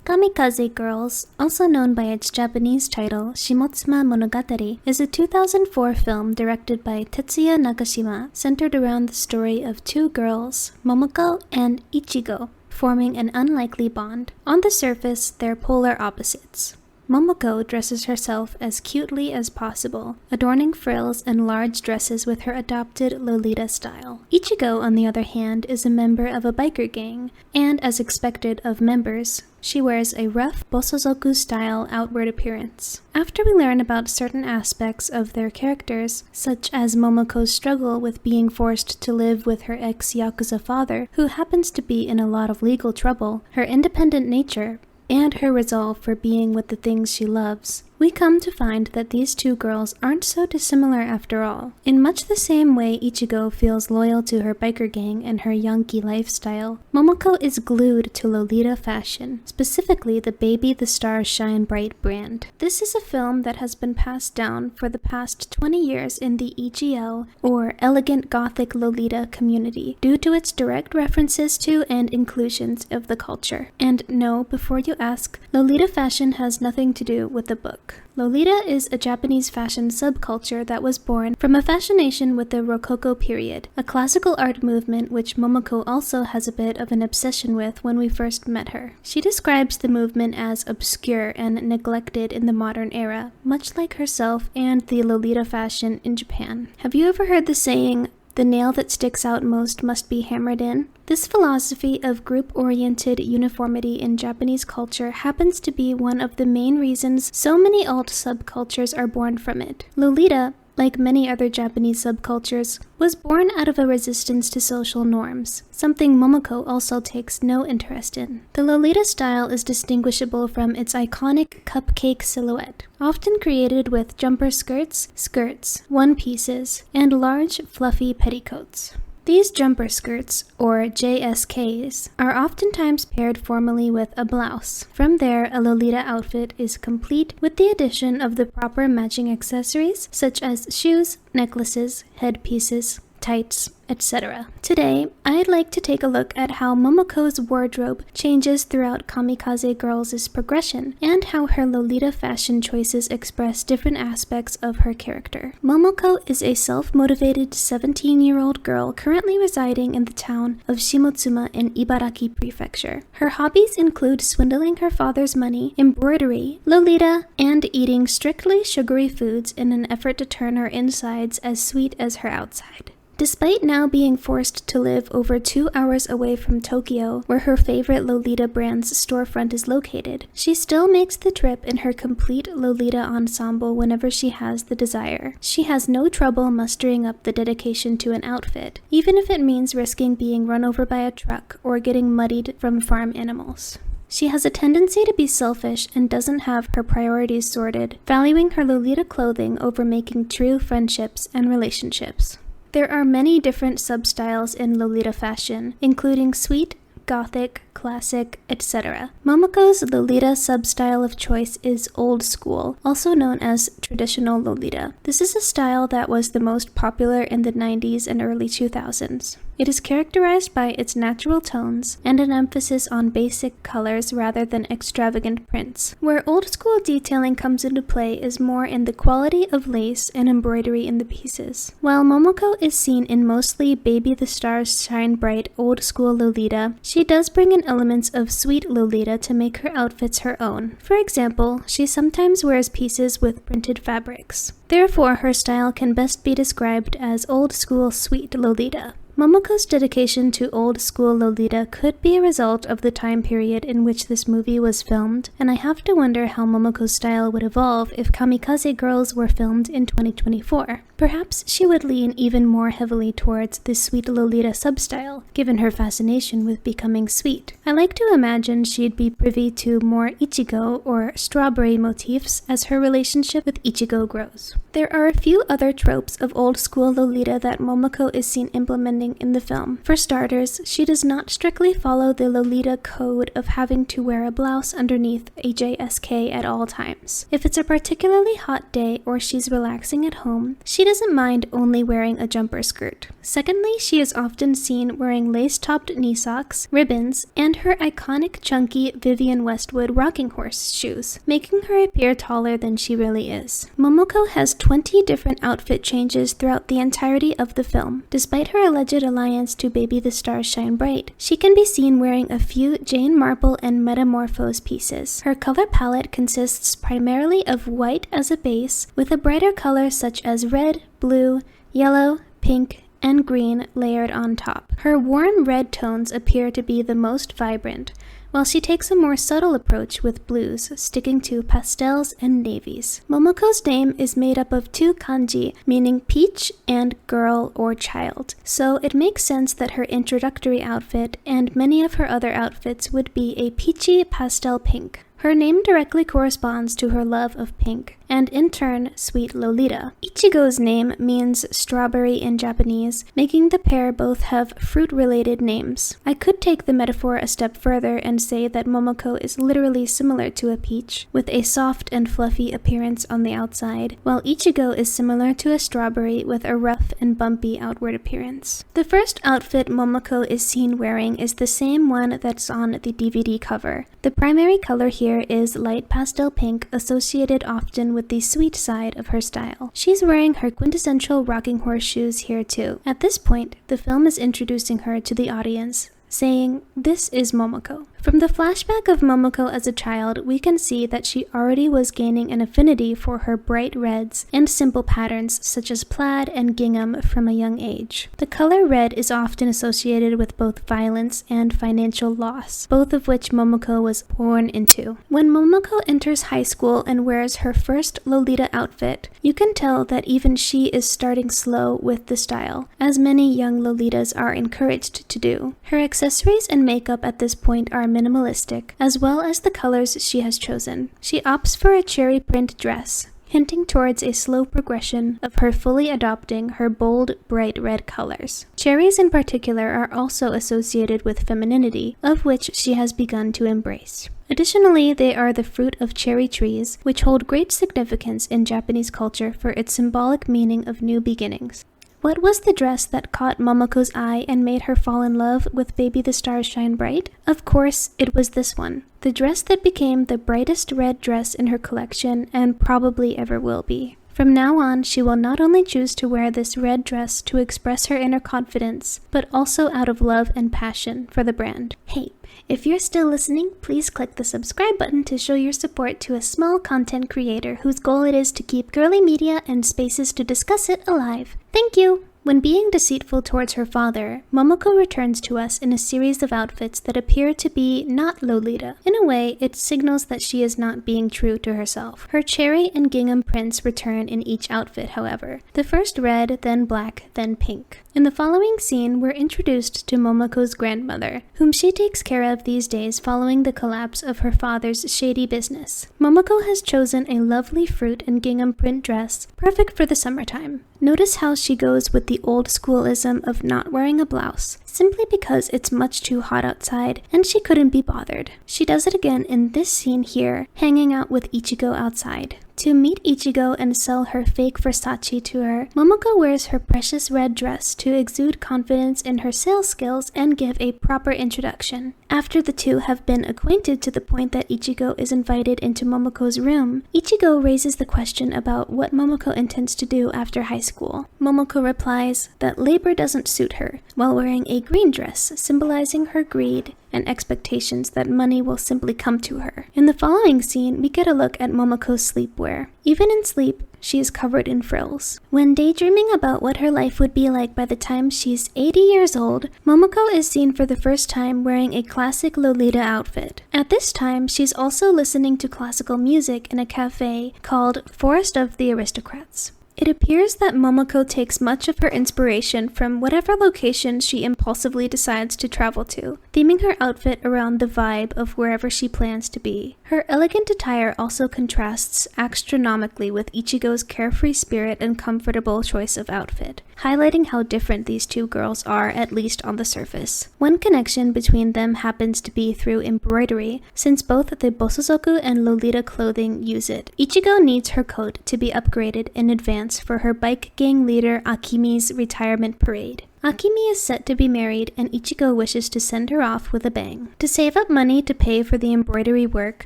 Kamikaze Girls, also known by its Japanese title Shimotsuma Monogatari, is a 2004 film directed by Tetsuya Nagashima centered around the story of two girls, Momoko and Ichigo, forming an unlikely bond. On the surface, they're polar opposites. Momoko dresses herself as cutely as possible, adorning frills and large dresses with her adopted Lolita style. Ichigo, on the other hand, is a member of a biker gang, and as expected of members, she wears a rough bosozoku-style outward appearance. After we learn about certain aspects of their characters, such as Momoko's struggle with being forced to live with her ex-Yakuza father, who happens to be in a lot of legal trouble, her independent nature, and her resolve for being with the things she loves, we come to find that these two girls aren't so dissimilar after all. In much the same way Ichigo feels loyal to her biker gang and her Yankee lifestyle, Momoko is glued to Lolita fashion, specifically the Baby the Stars Shine Bright brand. This is a film that has been passed down for the past 20 years in the EGL, or Elegant Gothic Lolita community, due to its direct references to and inclusions of the culture. And no, before you ask, Lolita fashion has nothing to do with the book. Lolita is a Japanese fashion subculture that was born from a fascination with the Rococo period, a classical art movement which Momoko also has a bit of an obsession with when we first met her. She describes the movement as obscure and neglected in the modern era, much like herself and the Lolita fashion in Japan. Have you ever heard the saying, "The nail that sticks out most must be hammered in"? This philosophy of group-oriented uniformity in Japanese culture happens to be one of the main reasons so many alt subcultures are born from it. Lolita, like many other Japanese subcultures, was born out of a resistance to social norms, something Momoko also takes no interest in. The Lolita style is distinguishable from its iconic cupcake silhouette, often created with jumper skirts, one-pieces, and large, fluffy petticoats. These jumper skirts, or JSKs, are oftentimes paired formally with a blouse. From there, a Lolita outfit is complete with the addition of the proper matching accessories such as shoes, necklaces, headpieces, tights, etc. Today, I'd like to take a look at how Momoko's wardrobe changes throughout Kamikaze Girls' progression, and how her Lolita fashion choices express different aspects of her character. Momoko is a self-motivated 17-year-old girl currently residing in the town of Shimotsuma in Ibaraki Prefecture. Her hobbies include swindling her father's money, embroidery, Lolita, and eating strictly sugary foods in an effort to turn her insides as sweet as her outside. Despite now being forced to live over 2 hours away from Tokyo, where her favorite Lolita brand's storefront is located, she still makes the trip in her complete Lolita ensemble whenever she has the desire. She has no trouble mustering up the dedication to an outfit, even if it means risking being run over by a truck or getting muddied from farm animals. She has a tendency to be selfish and doesn't have her priorities sorted, valuing her Lolita clothing over making true friendships and relationships. There are many different substyles in Lolita fashion, including sweet, gothic, classic, etc. Momoko's Lolita substyle of choice is old school, also known as traditional Lolita. This is a style that was the most popular in the 90s and early 2000s. It is characterized by its natural tones and an emphasis on basic colors rather than extravagant prints. Where old school detailing comes into play is more in the quality of lace and embroidery in the pieces. While Momoko is seen in mostly Baby the Stars Shine Bright old school Lolita, she does bring in elements of sweet Lolita to make her outfits her own. For example, she sometimes wears pieces with printed fabrics. Therefore, her style can best be described as old school sweet Lolita. Momoko's dedication to old school Lolita could be a result of the time period in which this movie was filmed, and I have to wonder how Momoko's style would evolve if Kamikaze Girls were filmed in 2024. Perhaps she would lean even more heavily towards the sweet Lolita substyle, given her fascination with becoming sweet. I like to imagine she'd be privy to more Ichigo or strawberry motifs as her relationship with Ichigo grows. There are a few other tropes of old school Lolita that Momoko is seen implementing entertaining in the film. For starters, she does not strictly follow the Lolita code of having to wear a blouse underneath a JSK at all times. If it's a particularly hot day or she's relaxing at home, she doesn't mind only wearing a jumper skirt. Secondly, she is often seen wearing lace-topped knee socks, ribbons, and her iconic chunky Vivienne Westwood rocking horse shoes, making her appear taller than she really is. Momoko has 20 different outfit changes throughout the entirety of the film. Despite her alleged alliance to Baby the Stars Shine Bright, she can be seen wearing a few Jane Marple and Metamorphose pieces. Her color palette consists primarily of white as a base, with a brighter color such as red, blue, yellow, pink, and green layered on top. Her warm red tones appear to be the most vibrant, while she takes a more subtle approach with blues, sticking to pastels and navies. Momoko's name is made up of two kanji, meaning peach and girl or child, so it makes sense that her introductory outfit and many of her other outfits would be a peachy pastel pink. Her name directly corresponds to her love of pink, and in turn, Sweet Lolita. Ichigo's name means strawberry in Japanese, making the pair both have fruit-related names. I could take the metaphor a step further and say that Momoko is literally similar to a peach, with a soft and fluffy appearance on the outside, while Ichigo is similar to a strawberry with a rough and bumpy outward appearance. The first outfit Momoko is seen wearing is the same one that's on the DVD cover. The primary color here is light pastel pink, associated often with the sweet side of her style. She's wearing her quintessential rocking horse shoes here too. At this point, the film is introducing her to the audience, saying, "This is Momoko." From the flashback of Momoko as a child, we can see that she already was gaining an affinity for her bright reds and simple patterns such as plaid and gingham from a young age. The color red is often associated with both violence and financial loss, both of which Momoko was born into. When Momoko enters high school and wears her first Lolita outfit, you can tell that even she is starting slow with the style, as many young Lolitas are encouraged to do. Her accessories and makeup at this point are minimalistic, as well as the colors she has chosen. She opts for a cherry print dress, hinting towards a slow progression of her fully adopting her bold, bright red colors. Cherries in particular are also associated with femininity, of which she has begun to embrace. Additionally, they are the fruit of cherry trees, which hold great significance in Japanese culture for its symbolic meaning of new beginnings. What was the dress that caught Momoko's eye and made her fall in love with Baby the Stars Shine Bright? Of course, it was this one. The dress that became the brightest red dress in her collection and probably ever will be. From now on, she will not only choose to wear this red dress to express her inner confidence, but also out of love and passion for the brand. Hey, if you're still listening, please click the subscribe button to show your support to a small content creator whose goal it is to keep girly media and spaces to discuss it alive. Thank you! When being deceitful towards her father, Momoko returns to us in a series of outfits that appear to be not Lolita. In a way, it signals that she is not being true to herself. Her cherry and gingham prints return in each outfit, however. The first red, then black, then pink. In the following scene, we're introduced to Momoko's grandmother, whom she takes care of these days following the collapse of her father's shady business. Momoko has chosen a lovely fruit and gingham print dress, perfect for the summertime. Notice how she goes with the old schoolism of not wearing a blouse, simply because it's much too hot outside and she couldn't be bothered. She does it again in this scene here, hanging out with Ichigo outside. To meet Ichigo and sell her fake Versace to her, Momoko wears her precious red dress to exude confidence in her sales skills and give a proper introduction. After the two have been acquainted to the point that Ichigo is invited into Momoko's room, Ichigo raises the question about what Momoko intends to do after high school. Momoko replies that labor doesn't suit her, while wearing a green dress symbolizing her greed and expectations that money will simply come to her. In the following scene, we get a look at Momoko's sleepwear. Even in sleep, she is covered in frills. When daydreaming about what her life would be like by the time she's 80 years old, Momoko is seen for the first time wearing a classic Lolita outfit. At this time, she's also listening to classical music in a cafe called Forest of the Aristocrats. It appears that Momoko takes much of her inspiration from whatever location she impulsively decides to travel to, theming her outfit around the vibe of wherever she plans to be. Her elegant attire also contrasts astronomically with Ichigo's carefree spirit and comfortable choice of outfit, highlighting how different these two girls are, at least on the surface. One connection between them happens to be through embroidery, since both the Bosozoku and Lolita clothing use it. Ichigo needs her coat to be upgraded in advance for her bike gang leader Akimi's retirement parade. Akimi is set to be married, and Ichigo wishes to send her off with a bang. To save up money to pay for the embroidery work,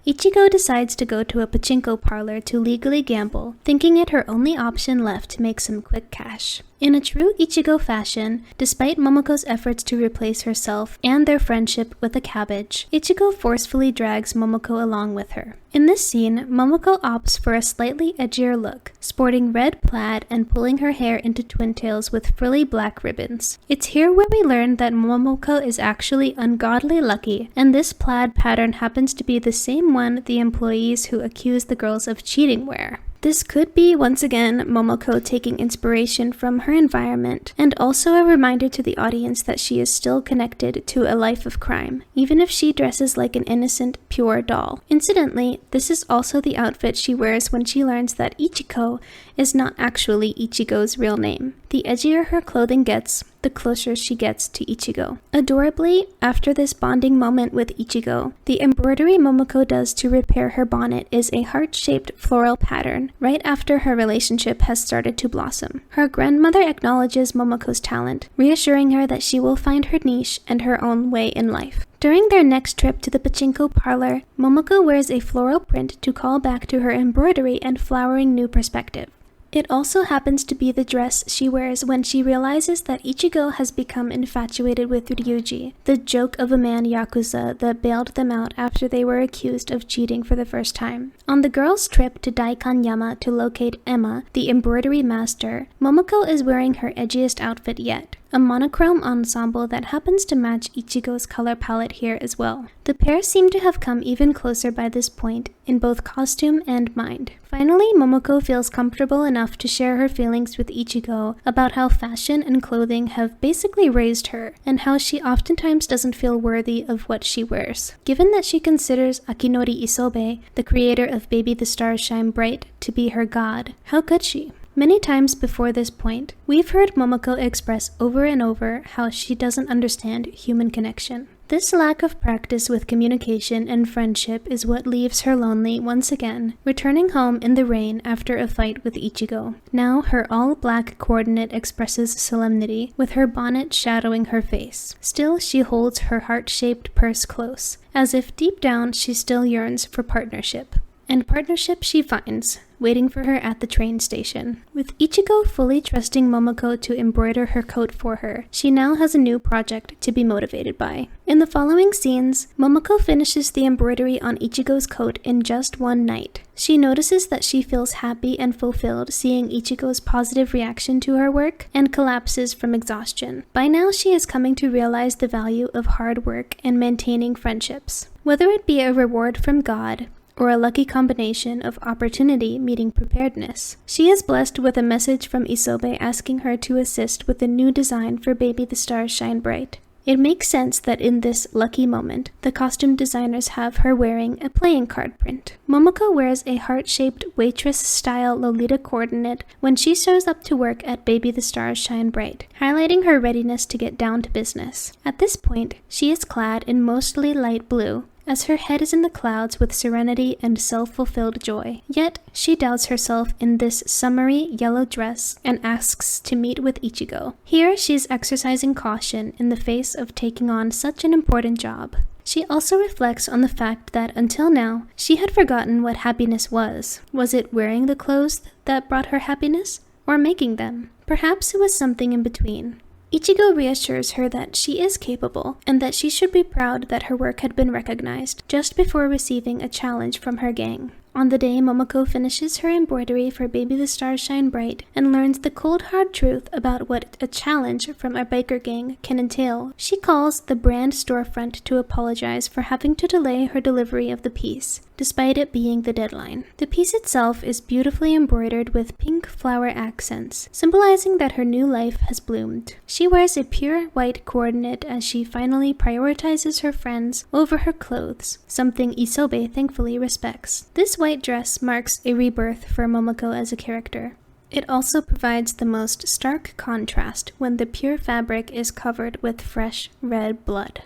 Ichigo decides to go to a pachinko parlor to legally gamble, thinking it her only option left to make some quick cash. In a true Ichigo fashion, despite Momoko's efforts to replace herself and their friendship with a cabbage, Ichigo forcefully drags Momoko along with her. In this scene, Momoko opts for a slightly edgier look, sporting red plaid and pulling her hair into twin tails with frilly black ribbons. It's here where we learn that Momoko is actually ungodly lucky, and this plaid pattern happens to be the same one the employees who accuse the girls of cheating wear. This could be, once again, Momoko taking inspiration from her environment, and also a reminder to the audience that she is still connected to a life of crime, even if she dresses like an innocent, pure doll. Incidentally, this is also the outfit she wears when she learns that Ichiko is not actually Ichigo's real name. The edgier her clothing gets, the closer she gets to Ichigo. Adorably, after this bonding moment with Ichigo, the embroidery Momoko does to repair her bonnet is a heart-shaped floral pattern, right after her relationship has started to blossom. Her grandmother acknowledges Momoko's talent, reassuring her that she will find her niche and her own way in life. During their next trip to the pachinko parlor, Momoko wears a floral print to call back to her embroidery and flowering new perspective. It also happens to be the dress she wears when she realizes that Ichigo has become infatuated with Ryuji, the joke of a man yakuza that bailed them out after they were accused of cheating for the first time. On the girls' trip to Daikanyama to locate Emma, the embroidery master, Momoko is wearing her edgiest outfit yet, a monochrome ensemble that happens to match Ichigo's color palette here as well. The pair seem to have come even closer by this point, in both costume and mind. Finally, Momoko feels comfortable enough to share her feelings with Ichigo about how fashion and clothing have basically raised her, and how she oftentimes doesn't feel worthy of what she wears. Given that she considers Akinori Isobe, the creator of Baby the Stars Shine Bright, to be her god, how could she? Many times before this point, we've heard Momoko express over and over how she doesn't understand human connection. This lack of practice with communication and friendship is what leaves her lonely once again, returning home in the rain after a fight with Ichigo. Now her all-black coordinate expresses solemnity, with her bonnet shadowing her face. Still, she holds her heart-shaped purse close, as if deep down she still yearns for partnership. And partnership she finds, waiting for her at the train station. With Ichigo fully trusting Momoko to embroider her coat for her, she now has a new project to be motivated by. In the following scenes, Momoko finishes the embroidery on Ichigo's coat in just one night. She notices that she feels happy and fulfilled seeing Ichigo's positive reaction to her work, and collapses from exhaustion. By now, she is coming to realize the value of hard work and maintaining friendships. Whether it be a reward from God, or a lucky combination of opportunity meeting preparedness, she is blessed with a message from Isobe asking her to assist with the new design for Baby the Stars Shine Bright. It makes sense that in this lucky moment, the costume designers have her wearing a playing card print. Momoko wears a heart-shaped waitress-style Lolita coordinate when she shows up to work at Baby the Stars Shine Bright, highlighting her readiness to get down to business. At this point, she is clad in mostly light blue, as her head is in the clouds with serenity and self-fulfilled joy. Yet, she doubts herself in this summery yellow dress and asks to meet with Ichigo. Here, she is exercising caution in the face of taking on such an important job. She also reflects on the fact that until now, she had forgotten what happiness was. Was it wearing the clothes that brought her happiness, or making them? Perhaps it was something in between. Ichigo reassures her that she is capable, and that she should be proud that her work had been recognized, just before receiving a challenge from her gang. On the day Momoko finishes her embroidery for Baby the Stars Shine Bright and learns the cold hard truth about what a challenge from a biker gang can entail, she calls the brand storefront to apologize for having to delay her delivery of the piece. despite it being the deadline. The piece itself is beautifully embroidered with pink flower accents, symbolizing that her new life has bloomed. She wears a pure white coordinate as she finally prioritizes her friends over her clothes, something Isobe thankfully respects. This white dress marks a rebirth for Momoko as a character. It also provides the most stark contrast when the pure fabric is covered with fresh red blood.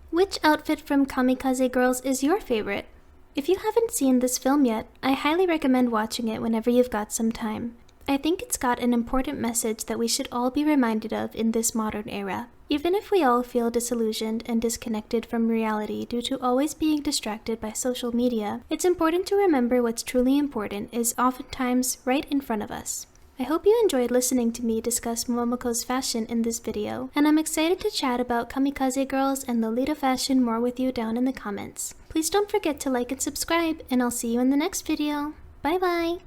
Which outfit from Kamikaze Girls is your favorite? If you haven't seen this film yet, I highly recommend watching it whenever you've got some time. I think it's got an important message that we should all be reminded of in this modern era. Even if we all feel disillusioned and disconnected from reality due to always being distracted by social media, it's important to remember what's truly important is oftentimes right in front of us. I hope you enjoyed listening to me discuss Momoko's fashion in this video, and I'm excited to chat about Kamikaze Girls and Lolita fashion more with you down in the comments. Please don't forget to like and subscribe, and I'll see you in the next video. Bye bye!